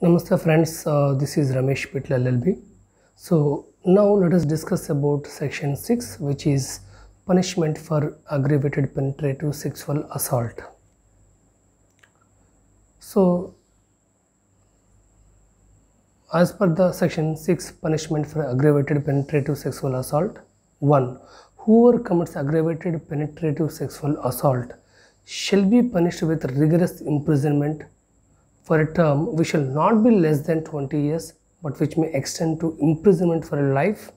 Namaste friends, this is Ramesh Pitla LLB. So now let us discuss about section 6, which is punishment for aggravated penetrative sexual assault. So as per the section 6 punishment for aggravated penetrative sexual assault, 1. Whoever commits aggravated penetrative sexual assault shall be punished with rigorous imprisonment for a term which shall not be less than 20 years, but which may extend to imprisonment for a life,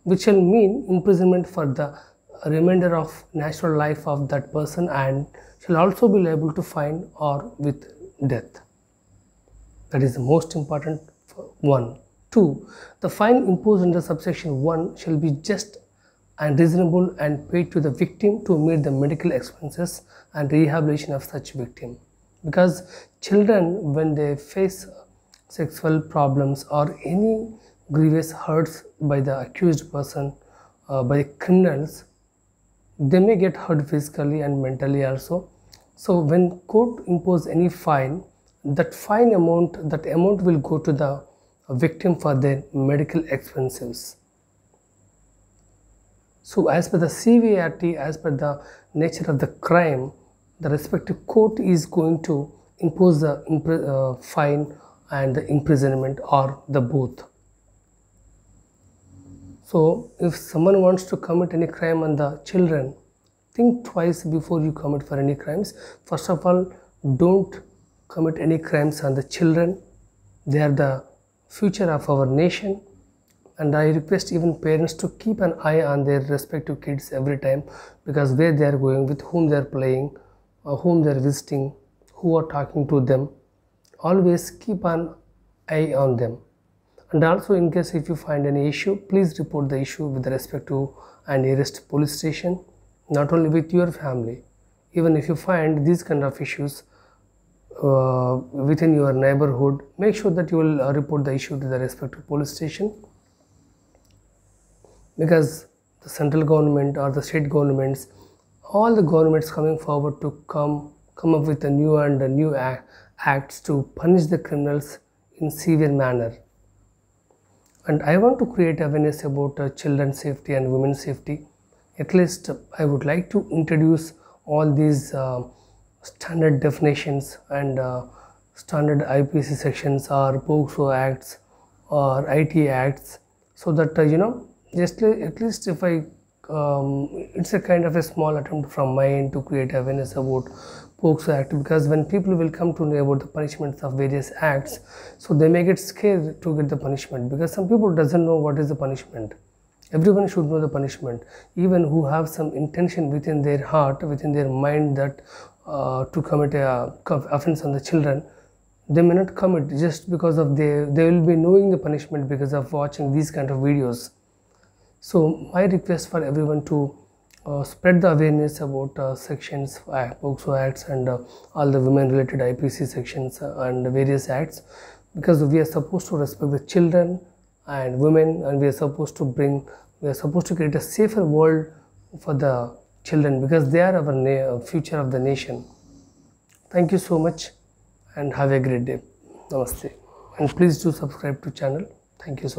which shall mean imprisonment for the remainder of natural life of that person, and shall also be liable to fine or with death. That is the most important one. 2. The fine imposed under subsection 1 shall be just and reasonable and paid to the victim to meet the medical expenses and rehabilitation of such victim. Because children, when they face sexual problems or any grievous hurts by the accused person, by criminals, they may get hurt physically and mentally also. So when court impose any fine, that amount will go to the victim for their medical expenses. So as per the severity, as per the nature of the crime, the respective court is going to impose the fine and the imprisonment or the both. So if someone wants to commit any crime on the children, think twice before you commit for any crimes. First of all, don't commit any crimes on the children. They are the future of our nation, and I request even parents to keep an eye on their respective kids every time, because where they are going, with whom they are playing, whom they are visiting, who are talking to them, always keep an eye on them. And also, in case if you find any issue, please report the issue with respect to and nearest police station, not only with your family. Even if you find these kind of issues within your neighborhood, make sure that you will report the issue to the respective police station, because the central government or the state governments, all the governments coming forward to come up with a new acts to punish the criminals in severe manner. And I want to create awareness about children's safety and women's safety. At least I would like to introduce all these standard definitions and standard IPC sections or POCSO acts or IT acts, so that just at least if I it's a kind of a small attempt from my end to create awareness about POCSO Act, because when people will come to know about the punishments of various acts, so they may get scared to get the punishment, because some people doesn't know what is the punishment. Everyone should know the punishment, even who have some intention within their heart, within their mind, that to commit a offense on the children. They may not commit just because of they will be knowing the punishment because of watching these kind of videos. So my request for everyone to spread the awareness about sections, POCSO acts, and all the women related IPC sections and various acts, because we are supposed to respect the children and women, and we are supposed to create a safer world for the children, because they are our future of the nation. Thank you so much and have a great day. Namaste, and please do subscribe to channel. Thank you so much.